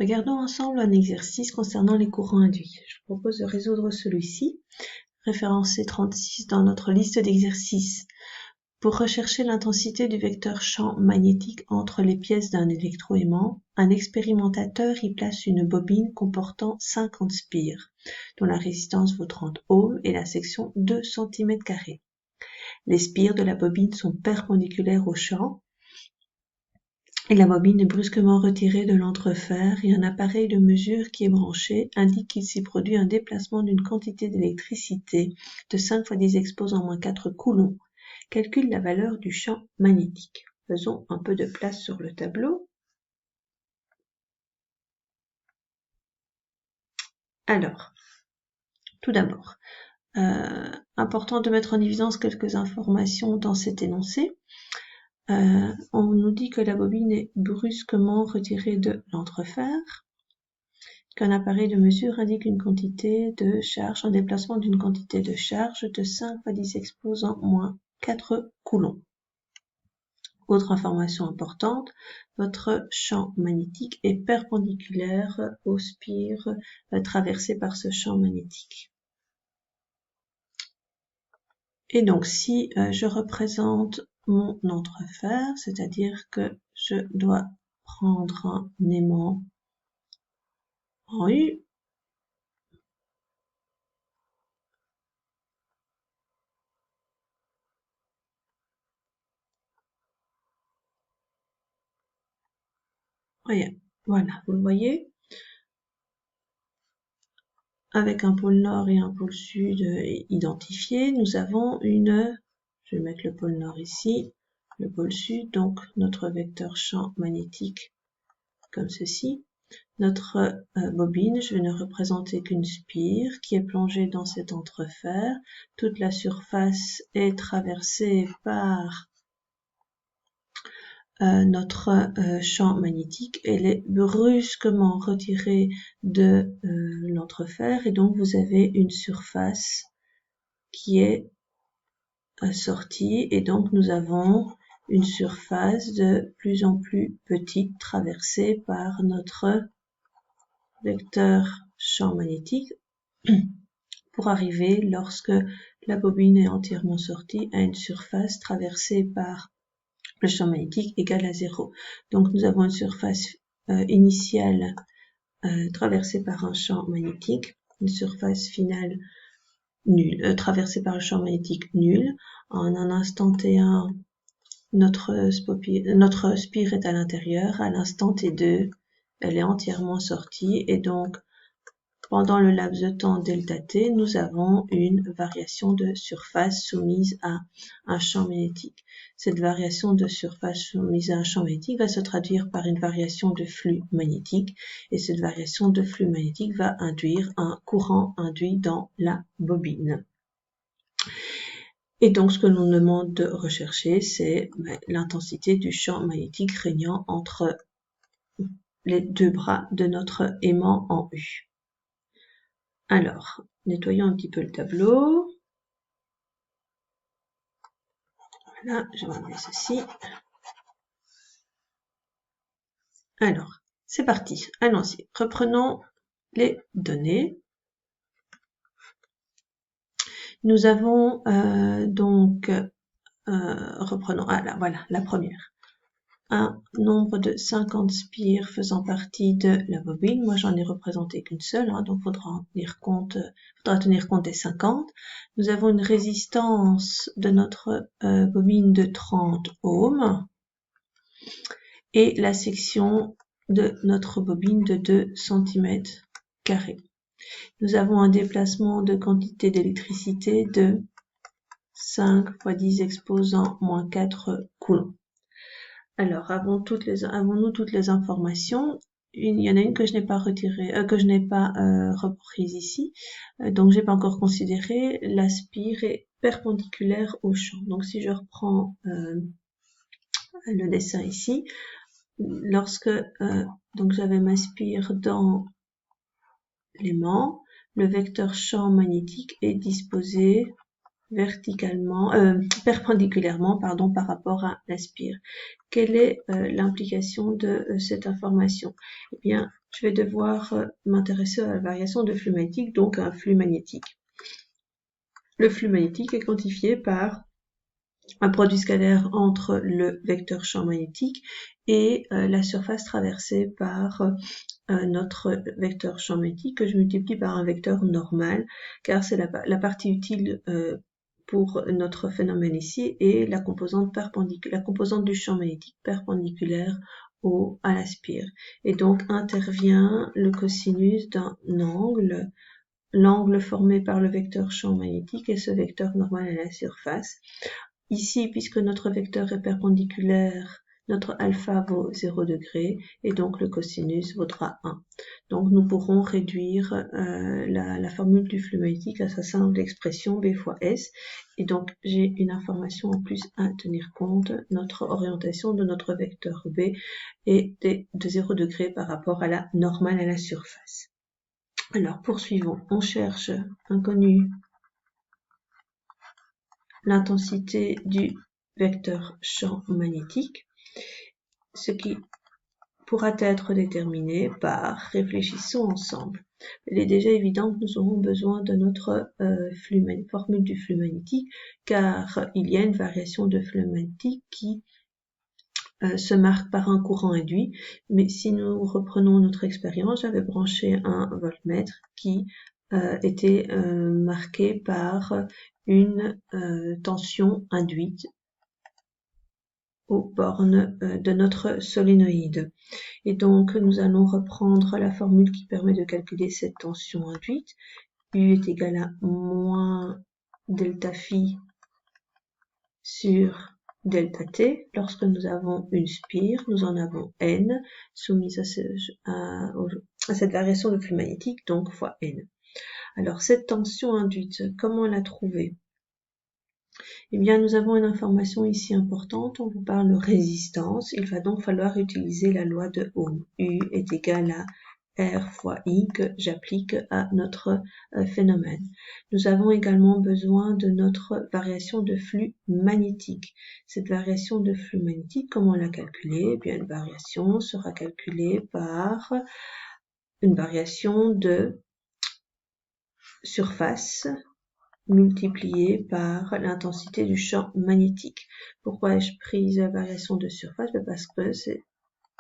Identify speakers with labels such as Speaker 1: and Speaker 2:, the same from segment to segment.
Speaker 1: Regardons ensemble un exercice concernant les courants induits. Je vous propose de résoudre celui-ci, référencé 36 dans notre liste d'exercices. Pour rechercher l'intensité du vecteur champ magnétique entre les pièces d'un électroaimant, un expérimentateur y place une bobine comportant 50 spires, dont la résistance vaut 30 ohms et la section 2 cm². Les spires de la bobine sont perpendiculaires au champ et la bobine est brusquement retirée de l'entrefer et un appareil de mesure qui est branché indique qu'il s'y produit un déplacement d'une quantité d'électricité de 5 fois 10 exposant moins 4 coulombs. Calcule la valeur du champ magnétique. Faisons un peu de place sur le tableau. Alors, tout d'abord, important de mettre en évidence quelques informations dans cet énoncé. On nous dit que la bobine est brusquement retirée de l'entrefer, qu'un appareil de mesure indique une quantité de charge, un déplacement d'une quantité de charge de 5 fois 10 exposant moins 4 coulombs. Autre information importante, votre champ magnétique est perpendiculaire aux spires traversées par ce champ magnétique. Et donc, si je représente mon entrefer, c'est-à-dire que je dois prendre un aimant en U, voilà, vous le voyez, avec un pôle nord et un pôle sud identifiés, nous avons je vais mettre le pôle nord ici, le pôle sud, donc notre vecteur champ magnétique comme ceci. Notre bobine, je vais ne représenter qu'une spire qui est plongée dans cet entrefer. Toute la surface est traversée par notre champ magnétique. Elle est brusquement retirée de l'entrefer et donc vous avez une surface qui est sortie et donc nous avons une surface de plus en plus petite traversée par notre vecteur champ magnétique pour arriver, lorsque la bobine est entièrement sortie, à une surface traversée par le champ magnétique égale à 0. Donc nous avons une surface initiale traversée par un champ magnétique, une surface finale nulle, traversée par le champ magnétique nul. En un instant T1, notre spire est à l'intérieur, à l'instant T2, elle est entièrement sortie et donc pendant le laps de temps delta t, nous avons une variation de surface soumise à un champ magnétique. Cette variation de surface soumise à un champ magnétique va se traduire par une variation de flux magnétique et cette variation de flux magnétique va induire un courant induit dans la bobine. Et donc, ce que l'on demande de rechercher, c'est l'intensité du champ magnétique régnant entre les deux bras de notre aimant en U. Alors, nettoyons un petit peu le tableau. Voilà, je vais enlever ceci. Alors, c'est parti. Allons-y. Reprenons les données. Nous avons reprenons, voilà, la première. Un nombre de 50 spires faisant partie de la bobine. Moi, j'en ai représenté qu'une seule, donc il faudra tenir compte des 50. Nous avons une résistance de notre bobine de 30 ohms et la section de notre bobine de 2 cm². Nous avons un déplacement de quantité d'électricité de 5 fois 10 exposant moins 4 coulombs. Alors, avons-nous toutes les informations? Il y en a une que je n'ai pas retirée, reprise ici. Donc, j'ai pas encore considéré. La spire est perpendiculaire au champ. Donc, si je reprends le dessin ici, lorsque donc j'avais ma spire dans l'aimant, le vecteur champ magnétique est disposé perpendiculairement par rapport à l'inspire. Quelle est l'implication de cette information? Eh bien, je vais devoir m'intéresser à la variation de flux magnétique, donc un flux magnétique. Le flux magnétique est quantifié par un produit scalaire entre le vecteur champ magnétique et la surface traversée par notre vecteur champ magnétique que je multiplie par un vecteur normal, car c'est la partie utile pour notre phénomène ici et la composante du champ magnétique perpendiculaire à la spire. Et donc intervient le cosinus d'un angle, l'angle formé par le vecteur champ magnétique et ce vecteur normal à la surface. Ici, puisque notre vecteur est perpendiculaire, notre alpha vaut 0 degré et donc le cosinus vaudra 1. Donc nous pourrons réduire la formule du flux magnétique à sa simple expression B fois S. Et donc j'ai une information en plus à tenir compte. Notre orientation de notre vecteur B est de 0 degré par rapport à la normale à la surface. Alors poursuivons, on cherche inconnu l'intensité du vecteur champ magnétique, ce qui pourra être déterminé par réfléchissons ensemble. Il est déjà évident que nous aurons besoin de notre formule du flux magnétique, car il y a une variation de flux magnétique qui se marque par un courant induit, mais si nous reprenons notre expérience, j'avais branché un voltmètre qui était marqué par une tension induite aux bornes de notre solénoïde. Et donc, nous allons reprendre la formule qui permet de calculer cette tension induite. U est égal à moins delta phi sur delta t. Lorsque nous avons une spire, nous en avons n soumise à cette variation de flux magnétique, donc fois n. Alors, cette tension induite, comment la trouver? Eh bien, nous avons une information ici importante, on vous parle de résistance. Il va donc falloir utiliser la loi de Ohm. U est égal à R fois I que j'applique à notre phénomène. Nous avons également besoin de notre variation de flux magnétique. Cette variation de flux magnétique, comment la calculer? Eh bien, une variation sera calculée par une variation de surface multiplié par l'intensité du champ magnétique. Pourquoi ai-je pris la variation de surface? Parce que c'est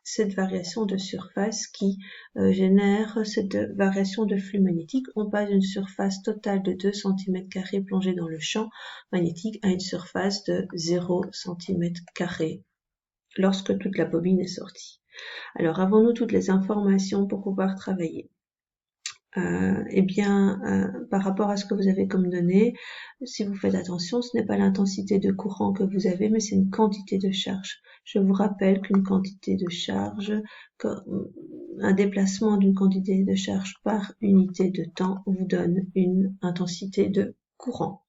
Speaker 1: cette variation de surface qui génère cette variation de flux magnétique. On passe d'une surface totale de 2 cm² plongée dans le champ magnétique à une surface de 0 cm² lorsque toute la bobine est sortie. Alors, avons-nous toutes les informations pour pouvoir travailler? Par rapport à ce que vous avez comme données, si vous faites attention, ce n'est pas l'intensité de courant que vous avez, mais c'est une quantité de charge. Je vous rappelle qu'une quantité de charge, un déplacement d'une quantité de charge par unité de temps vous donne une intensité de courant.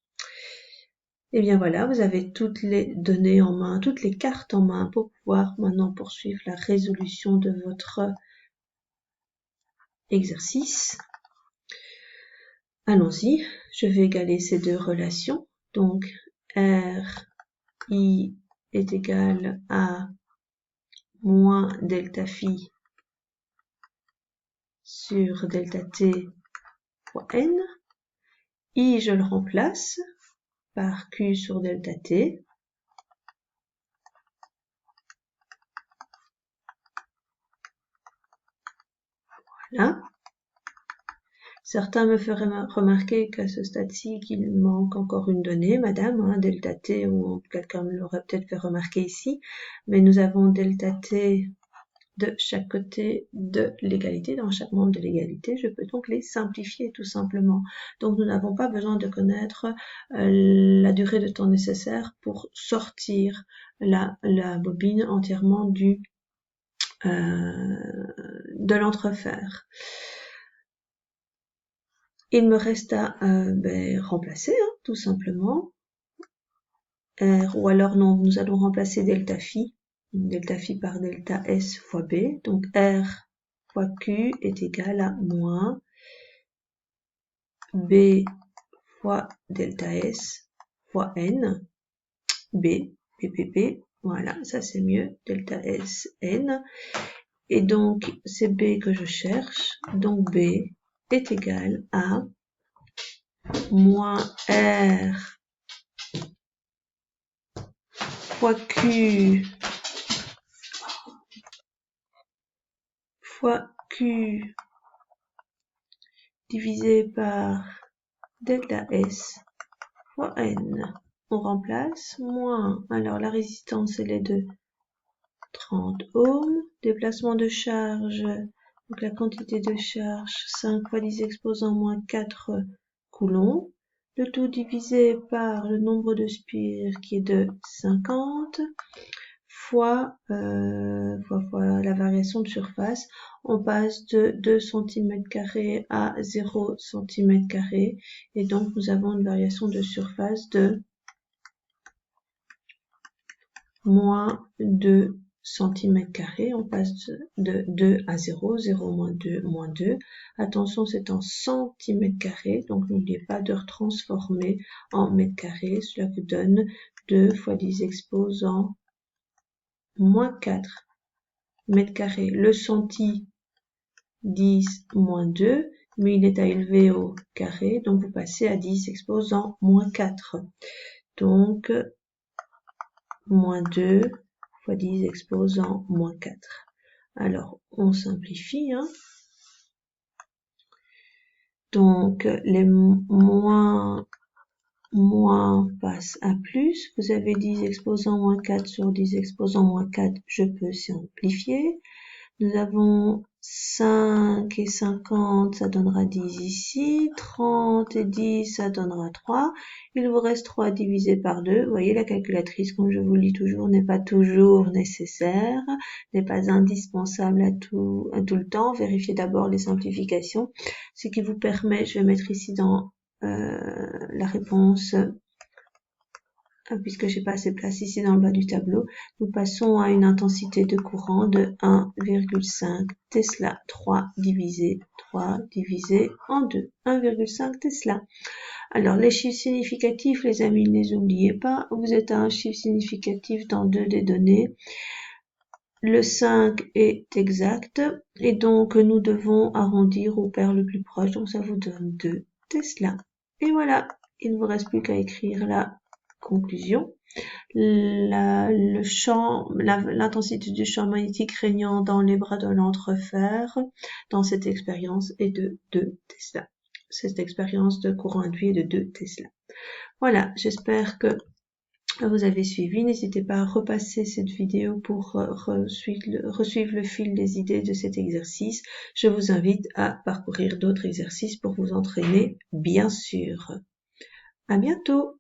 Speaker 1: Et bien voilà, vous avez toutes les données en main, toutes les cartes en main pour pouvoir maintenant poursuivre la résolution de votre exercice. Allons-y, je vais égaler ces deux relations. Donc, R, I est égal à moins delta phi sur delta t fois n. I, je le remplace par Q sur delta t. Voilà. Certains me feraient remarquer qu'à ce stade-ci, qu'il manque encore une donnée, madame, delta t, ou quelqu'un me l'aurait peut-être fait remarquer ici, mais nous avons delta t de chaque côté de l'égalité, dans chaque membre de l'égalité, je peux donc les simplifier tout simplement. Donc nous n'avons pas besoin de connaître la durée de temps nécessaire pour sortir la bobine entièrement de l'entrefer. Il me reste à remplacer, tout simplement. R, ou alors non, nous allons remplacer delta phi par delta S fois B. Donc R fois Q est égal à moins B fois delta S fois N, B, PPP, voilà, ça c'est mieux, delta S, N. Et donc, c'est B que je cherche. Donc, B est égal à moins R fois Q divisé par delta S fois N. On remplace moins, alors la résistance elle est de 30 ohms, déplacement de charge, donc la quantité de charge 5 fois 10 exposant moins 4 coulombs, le tout divisé par le nombre de spires qui est de 50 fois la variation de surface. On passe de 2 cm² à 0 cm² et donc nous avons une variation de surface de moins 2 cm², on passe de 2 à 0, 0 moins 2, moins 2. Attention, c'est en cm², donc n'oubliez pas de retransformer en mètres carrés. Cela vous donne 2 fois 10 exposant moins 4 mètres carrés. Le centi 10 moins 2, mais il est à élever au carré, donc vous passez à 10 exposant moins 4. Donc, moins 2 fois 10 exposant moins 4. Alors, on simplifie. Hein. Donc, les moins passent à plus. Vous avez 10 exposant moins 4 sur 10 exposant moins 4. Je peux simplifier. Nous avons 5 et 50, ça donnera 10 ici. 30 et 10, ça donnera 3. Il vous reste 3 divisé par 2. Vous voyez, la calculatrice, comme je vous le dis toujours, n'est pas toujours nécessaire, n'est pas indispensable à tout le temps. Vérifiez d'abord les simplifications. Ce qui vous permet, je vais mettre ici dans la réponse, puisque j'ai pas assez de place ici dans le bas du tableau, nous passons à une intensité de courant de 1,5 Tesla, 3 divisé en 2, 1,5 Tesla. Alors, les chiffres significatifs, les amis, ne les oubliez pas, vous êtes à un chiffre significatif dans 2 des données. Le 5 est exact, et donc nous devons arrondir au pair le plus proche, donc ça vous donne 2 Tesla. Et voilà, il ne vous reste plus qu'à écrire la conclusion. L'intensité du champ magnétique régnant dans les bras de l'entrefer dans cette expérience est de 2 Tesla. Cette expérience de courant induit est de 2 Tesla. Voilà, j'espère que vous avez suivi. N'hésitez pas à repasser cette vidéo pour resuivre le fil des idées de cet exercice. Je vous invite à parcourir d'autres exercices pour vous entraîner, bien sûr. À bientôt!